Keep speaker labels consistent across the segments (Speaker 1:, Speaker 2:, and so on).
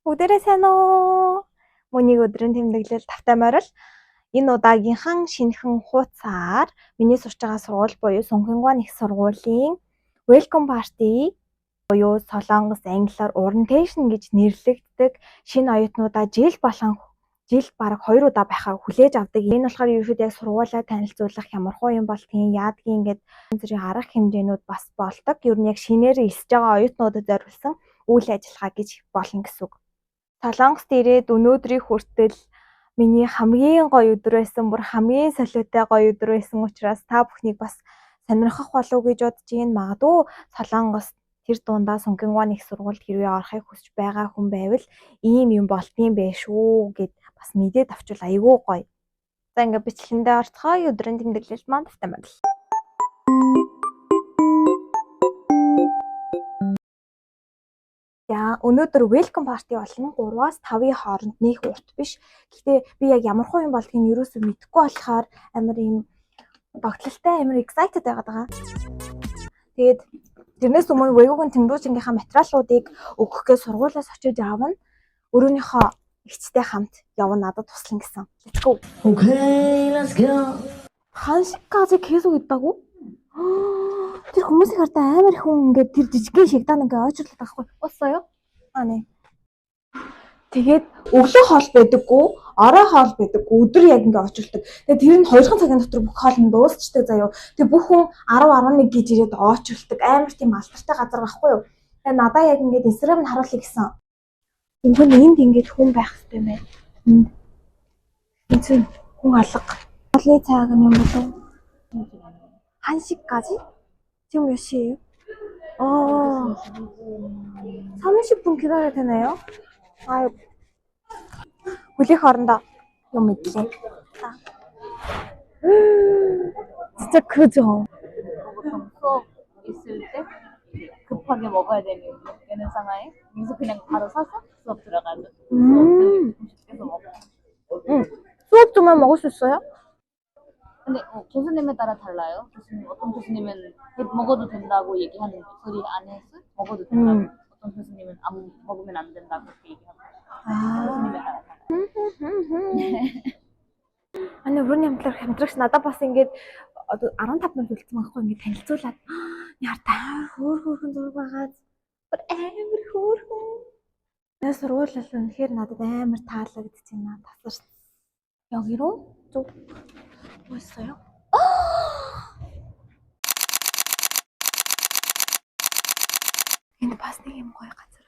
Speaker 1: Өдөрөө сайн уу? Мөнийг өдрийн тэмдэглэл тавтай морил. Энэ удаагийнхан шинэхэн хуудасаар миний сурч байгаа сургууль буюу Сүнхэнгаан их сургуулийн Welcome Party буюу Солонгос англиар orientation гэж нэрлэгддэг шинэ оюутнуудаа жил бараг 2 удаа байхаар хүлээж авдаг. Энэ болохоор ерөөхдөө яг сургуулаа танилцуулах ямархуу юм болтгийн яадгийн ингээд зэрэг арга хэмжээнүүд бас болдог. Ер нь яг шинээр элсэж байгаа оюутнуудад зориулсан үйл ажиллагаа гэж болно гэсэн үг. Солонгост ирээд өнөөдрийг хүртэл миний хамгийн гоё өдөр байсан, бүр хамгийн солиотой гоё өдөр байсан учраас та бүхнийг бас сонирхох болов гэж бодож байна. Магадгүй Солонгост тэр дундаа Сүнхэнгаан их сургуульд хэрвээ орохыг хүсэж байгаа хүн байвал ийм юм болдгийм байх шүү гэд бас мэдээд авчвал айгүй гоё. За ингээд бичлэгэндээ орцгоё. Өдрийн тэмдэглэлд маань тавтай байна. За өнөөдөр welcome party болно. 3-аас 5-ийн хооронд нэх урт биш. Гэхдээ би яг ямар хуу юм болдгийг нь юусоо мэдэхгүй болохоор амар юм багтлалтай, амар excited байгаад байгаа. Тэгээд тэрнээс өмнө Wego-гийн тэмрүүжингийнхаа материалуудыг өгөхгүйс сургуулиас очиж аавна. Өөрөөнийхөөэгчтэй хамт явна надад туслана гэсэн. Let's go. Okay, let's go. Ханшикказыг хийсүү гэдэггүй. Тэр хүмүүсийг хардаа амар их хүн ингээд тэр жижигхэн шигдаа ингээ ойчрлаад байхгүй. Уусаа юу? Аа. Тэгээд өглөө хоол байдаггүй, орой хоол байдаггүй, өдөр яг ингээ очилдог. Тэгээд тэр нь 2 цагийн дотор бүх хоол нь дуусчдаг заяа. Тэгээд бүх хүн 10-11 гэж ирээд очилдог. Амар тийм алдартай газар байхгүй юу? Тэгээд надаа яг ингээ Instagram нь харуулъя гэсэн. Энд ингээд хүн байх хэрэгтэй мэ. Энд хүн алга. Хоолны цаг нь юм болов? 한시까지? 지금 몇 시예요? 30분 기다려야 되나요? 아유, 물리 걸은다. 좀 있지. 진짜 그죠?
Speaker 2: 보통 수업 있을 때 급하게 먹어야 되는 상황에 여기서 그냥 바로 사서 수업 들어가죠. 계속 먹어.
Speaker 1: 수업 중만 먹을 수 있어요?
Speaker 2: 근데 교수님에 따라 달라요. 어떤 교수님은 먹어도 된다고 얘기하는 소리 안 해서 먹어도 된다고. 어떤 교수님은 안 먹으면 안 된다고 그렇게 얘기하고. 교수님에 따라 달라요.
Speaker 1: 아니 우리 хамтрагч надад бас ингээд 15 минут үлдсэн байхгүй ингээд танилцуулаад яартаа хөөрхөн зураг байгаа. Амар хөөрхөн. Энэ сургууль нь үнэхээр надад амар таалагдчихна. Тасарч. 여기로 쭉 뭐였어요? 근데 바스닉이 뭐야 가져라.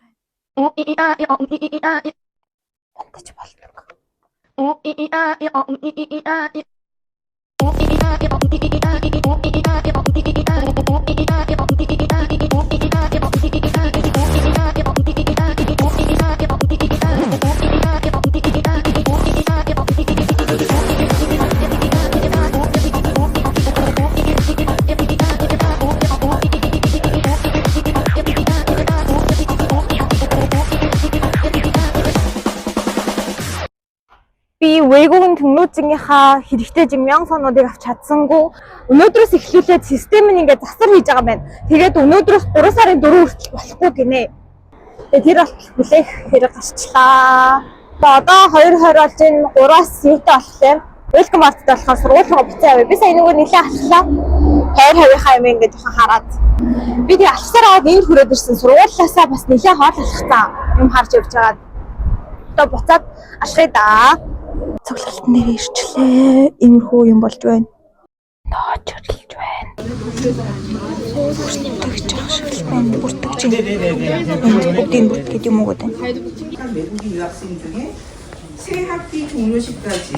Speaker 1: 대체 발톱. Би 외국인 등록증ийнхаа хэрэгтэй 증명서нуудыг авч чадсангүй. Өнөөдрөөс эхлүүлээд систем нь ингээд засвар хийж байгаа байна. Тэгээд өнөөдрөөс 3 сарын 4 хүртэл болохгүй гинэ. Тэгээд тэр болтол хүлээх хэрэг гарчлаа. Одоо 2020 болж энэ 3-аас сүүтэй болохоор welcome party болохоор сургуулигаа буцаа яваа. Би сая нөгөө нэлээ алхлаа. 20-20-ийнхаа юм ингээд жоохон хараад. Би тэг алхсаар аваад энд хүрээд ирсэн. Сургуулиасаа бас нэлээ хоол алхсан юм харж явж байгаа. Одоо буцаад алхая да. Цоглолтон дээр ирчлээ. Иймэрхүү юм болж байна. Ноочрлж байна. Бүртгэж ах шиг байна. Бүртгэж. Бүгдийн бүртгэж юм уу гэдэг.
Speaker 3: 외국인 유학생 중에 새 학기 종료식까지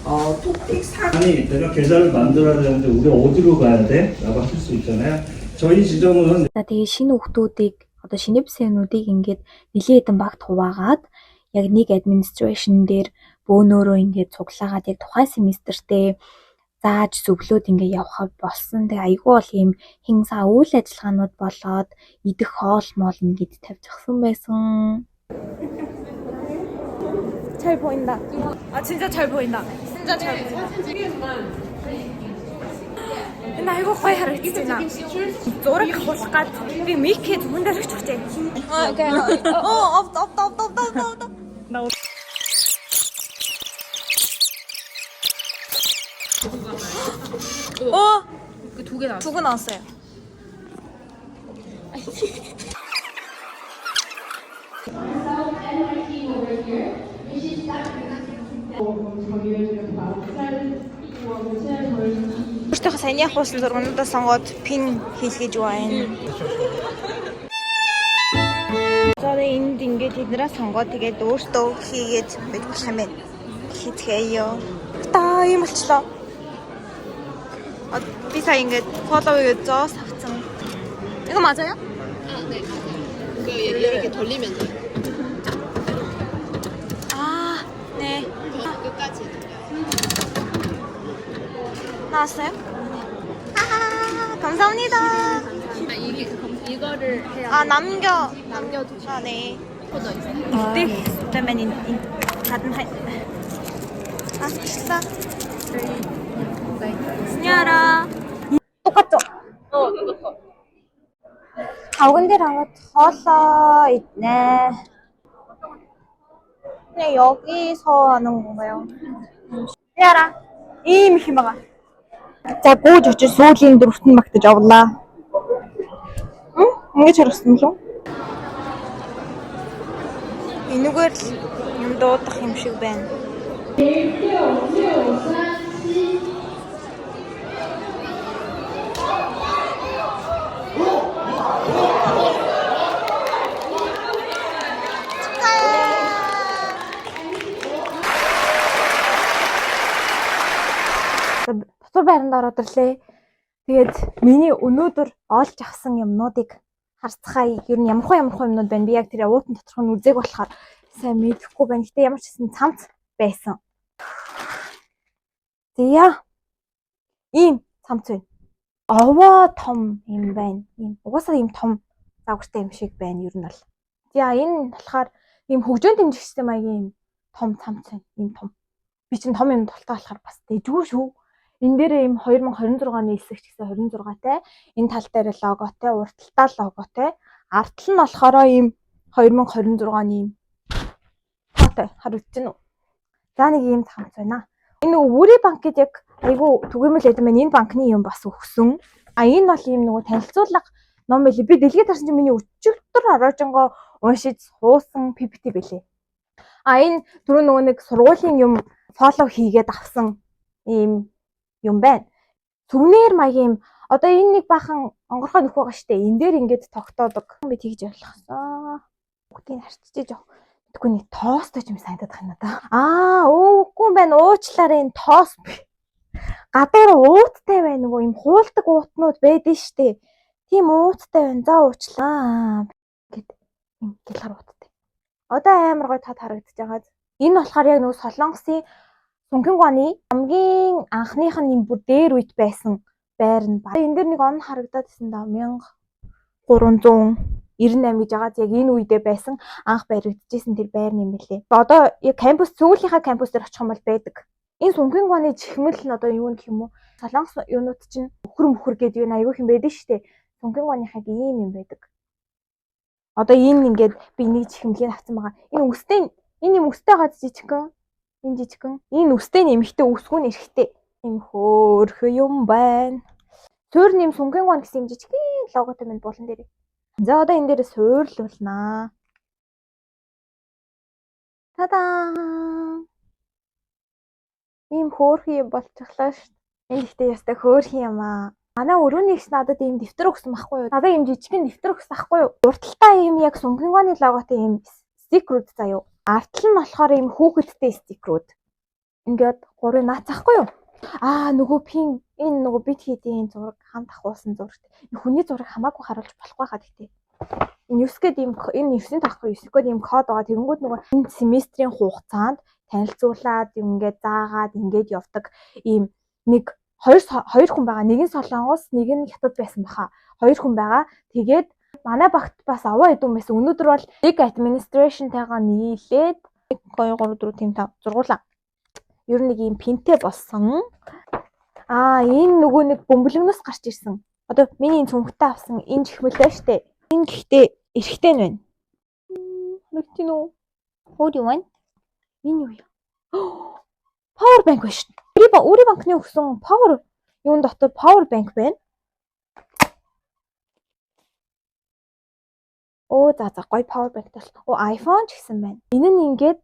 Speaker 3: 톡픽 4.
Speaker 4: 아니 내가 계좌를 만들어야 되는데 우리 어디로 가야 돼? 라고 하실 수 있잖아요. 저희 지점은
Speaker 1: За тэгээ шинэ хүүхдүүдийг одоо шинэ бисэнүүдийг ингээд нэлээд хэдэн багт хуваагаад яг нэг administration дээр бөөнөрөө ингээд цуглаагаад яг тухайн семестртээ зааж зөвлөөд ингээд явах болсон. Тэгээ айгүй бол ийм хинсаа үйл ажиллагаанууд болоод идэх хоол моол ингээд тавьчихсан байсан. 잘 보인다. 아 진짜 잘 보인다. 진짜 잘 보인다. 나 이거 거의 харагдчихна. Зураг авах гад би микээ түн дээр очиж. Аа окей. Оп.
Speaker 2: 개 나왔어요.
Speaker 1: 2개 나왔어요. Өөртөө саяны хуусан зургуудаа сонгоод пин хийлгэж байна. За энд ингээд тэднэрээ сонгоод тэгээд өөртөө хийгээд байх юм байна. Хийцгээё. Та юм болчлоо. Би сая ингээд фоллоуыг зоос авсан. 이거 맞아요?
Speaker 5: 아, 네. 그 이렇게 돌리면 돼요.
Speaker 1: 아, 네.
Speaker 5: 끝까지 돌려요.
Speaker 1: 나왔어요? 아, 감사합니다.
Speaker 5: 아, 이거를 해야
Speaker 1: 아,
Speaker 5: 남겨두셔야
Speaker 1: 아, 네.
Speaker 5: 더 있어요.
Speaker 1: 네, 그러면 가든 할. 아, 식사. 안녕하라. 똑같죠?
Speaker 5: 똑같아.
Speaker 1: 가운데랑 서서 있네. 그냥 여기서 하는 건가요? 안녕하라. Ийм их юм байгаа. За гүйж очиж сүүлийн дөрөвт нь магтаж авлаа. Ингэж харагдсан шүү. Энэгээр л юм дуудах юм шиг байна. Дотор байранд ороод ирлээ. Тэгээд миний өнөөдөр олж авсан юмнуудыг харцгаая. Ер нь ямар юмнууд байна. Би яг тэр уутан доторх нь үзег болохоор сайн мэдэхгүй байна. Гэтэ ямар ч гэсэн цамц байсан. Зяа. Ийм цамц байна. Овоо том юм байна. Ийм угаасаа ийм том загвартай юм шиг байна ер нь бол. За энэ болохоор ийм хөгжөөнд дэмжигчтэй маягийн том цамц байна. Ийм том. Би чинь том юм тултаа болохоор бас дэжгүй шүү. Энэ дээр ийм 2026 оны эсрэг ч гэсэн 26-тай. Энэ тал дээр логотой, урталтаа логотой. Ард нь болохоор ийм 2026 оны ийм фото харагдаж байна уу? За нэг ийм цамц байна. Энэ нөгөө Үри банк гэдэг яг айгүй түгээмэл байд юм байна. Энэ банкны юм бас өгсөн. А энэ бол ийм нөгөө танилцуулга ном байлээ. Би дэлгээд харсан чинь миний өчигдөр ороожонгоо уншиж суусан PPT байлээ. А энэ түрүү нөгөө нэг сургуулийн юм фоллоу хийгээд авсан ийм юм байна. Сүвнээр маягийн одоо энэ нэг бахан онгорхой нөх байгаа штэ. Энэ дээр ингээд тогтоодог. Би тэгж ойлгосон. Бүгдийг харчиж яах. Тэггүй нэг тоостой юм санагдаад байна да. Аа, үгүй юм байна. Уучлаарай энэ тоос. Гадаар ууттай байна нөгөө юм хуулдаг уутнууд байдэн штэ. Тийм ууттай байна. За уучлаа. Гэт юм гэлхар ууттай. Одоо амар гой тод харагдаж байгаа. Энэ болохоор яг нөгөө Солонгосын Сүнхэнguаны хамгийн анхных нь юм бүр дээр үйд байсан байр нь ба. Энэ дээр нэг он харагдаад байсан да 1398 гэж байгаа. Яг энэ үедээ байсан анх баригдчихсэн тэр байр юм билээ. Одоо яг кампус сүүлийнхаа кампус дээр очих юм бол байдаг. Энэ Сүнхэнguаны чихмэл нь одоо юу гэх юм уу? Солонгос юунууд чинь өхөр гэдэг юу аягүй юм байдаг шүү дээ. Сүнхэнguаныхаг ийм юм байдаг. Одоо энэ ингээд би нэг чихмэлийг авсан байгаа. Энэ юм өстэй гад жижигхэн. Энэ жижигхэн. Энэ өстэй нэмэгтэй өсгөө нэрхтэй. Ийм хөөрхөн юм байна. Суур нэм Сүнхэнguан гэсэн юм жижигхэн логотой байна булан дээр. За одоо энэ дээр суурлуулнаа. Та-даа. Ийм хөөрхөн юм болчихлоо шүү. Энэ ихтэй ястай хөөрхөн юм аа. Манай өрөөнийгс надад ийм дэвтэр өгсөн байхгүй юу? Надад ийм жижигхэн дэвтэр өгсөн байхгүй юу? Урталтаа ийм яг Сүнхэнguаны логотой ийм стикерүүд заяа. Артал нь болохоор ийм хүүхэдтэй стикерүүд. Ингээд гурыг наацахгүй юу? Аа нөгөө пин энэ нөгөө бит хийдийн зураг хамт ахуулсан зураг. Хүний зураг хамаагүй харуулж болохгүй хаа гэхдээ. Энэ 9 гээд ийм энэ 9-ийн тахгүй 9 гээд ийм код байгаа. Тэгэнгүүт нөгөө энэ семестрийн хугацаанд танилцуулаад ингээд заагаад ингээд явдаг ийм нэг хоёр хүн байгаа. Нэг нь Солонгос, нэг нь Хятад байсан баха. Хоёр хүн байгаа. Тэгээд манай багт бас аваа идэв байсан. Өнөөдөр бол нэг administration-тайгаа нийлээд 1 2 3 4 5 зургуулаа. Ер нь нэг юм пинтэй болсон. Аа, энэ нөгөө нэг бөмбөлгнөөс гарч ирсэн. Одоо миний цүнхтэй авсан энэ чихмэлтэй штэ. Энэ гэхдээ эрэхтэй нь байна. Харагдчих нү? Өөр юу байна? Энэ юу юм? Power bank байна штэ. Үри банкны өгсөн power юун дотор power bank байна. За гоё power bank тал. iPhone ч гэсэн байна. Энэ нь ингээд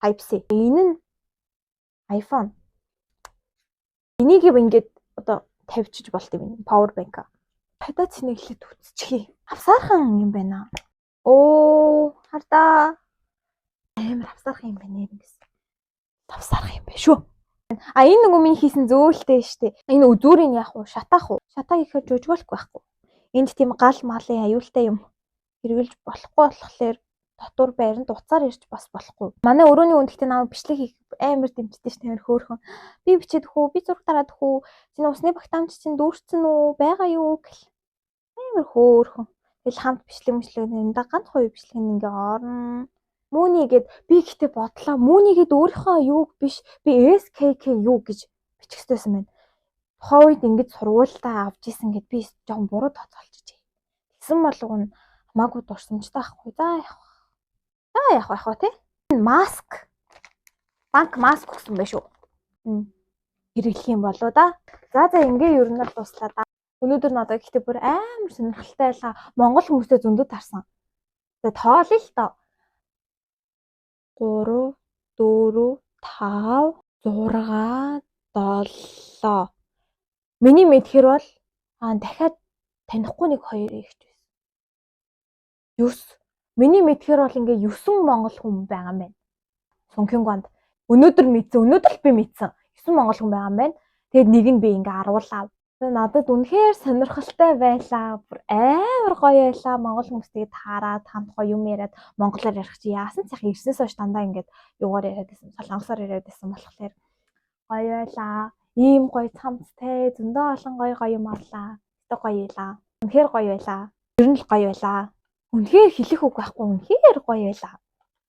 Speaker 1: Type-C. Энэ нь iPhone. Энийг ингээд одоо тавьчих болт юм power bank. Хадаа цэнэглээд үтчихье. Авсаархан юм байна. Хардаа. Амар авсаархан юм байна юм гэсэн. Авсаархан юм байна шүү. Энэ нөгөө миний хийсэн зөөлтэй штэ. Энэ үзүүрийн яах вэ? Шатаах уу? Шатаа гэхээр жужигуулах байхгүй. Энд тийм гал малын аюултай юм хэрэгжилж болохгүй болохоор дотор байранд уцаар ирж бас болохгүй. Манай өрөөний үндэгтээ намайг бичлэг хийх амар дэмждэг ш тамир хөөхөн. Би бичээд хөө, би зураг дараад хөө. Чиний усны багтаамж чинь дүүрсэн үү? Байгаа юу гэл. Амар хөөхөн. Тэгэл хамт бичлэг нэндээ ганц хоёр бичлэг нь ингээ орно. Мөөнийгээд би ихтэй бодлоо. Мөөнийгээд өөрийнхөө юуг биш. Би SKK юу гэж бичих ёстойсэн байна. Тухайн үед ингэж сургуультаа авч исэн гэд би жоохон буруу тооцоолчих. Тэгсэн болов нь хамаагүй дурсамжтай ахгүй. За яах вэ те? Маск. Банк маск гэсэн байх шүү. Хэрэглэх юм болоо да. За ингээ ер нь л дуслаа да. Өнөөдөр нь одоо гэхдээ бүр амар сонирхолтой байлаа. Монгол хүмүүстэй зөндөд тарсан. Тэгээ тоолъё л доо. 3 4 5 6 7. Миний мэдхээр бол дахиад танихгүй нэг хоёр ихч байсан. 9. Миний мэдхээр бол ингээ 9 монгол хүн байгаа юм байна. Сүнхингонд. Өнөөдөр л би мэдсэн. 9 монгол хүн байгаа юм байна. Тэгэд нэг нь би ингээ аруулаа. Надад үнэхээр сонирхолтой байлаа. Бүр амар гоё байлаа. Монгол хүмүүстэйгээ таараад хамт гоё юм яриад монголоор ярих чи яасан цах ирснээс хойш дандаа ингээд юугаар яриад байсан. Солонгосоор яриад байсан болохоор гоё байлаа. Ийм гоё цамцтай зөндөө олон гоё юм авлаа. Тэ гоё байлаа. Үнэхээр гоё байлаа. Ер нь л гоё байлаа. Үнэхээр хэлэх үг байхгүй. Үнэхээр гоё байлаа.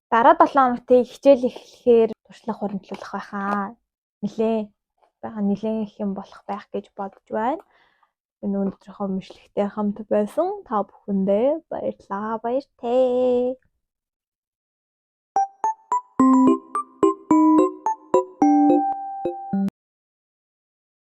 Speaker 1: Дараа 7 хоногт хичээл эхлэхээр туршлага хуримтлуулах байхаа. Нилээн их юм болох байх гэж бодож байна. Энэ өнөөдрийнхөө мэдлэгтэй хамт байсан та бүхэндээ баярлалаа. Баяртай.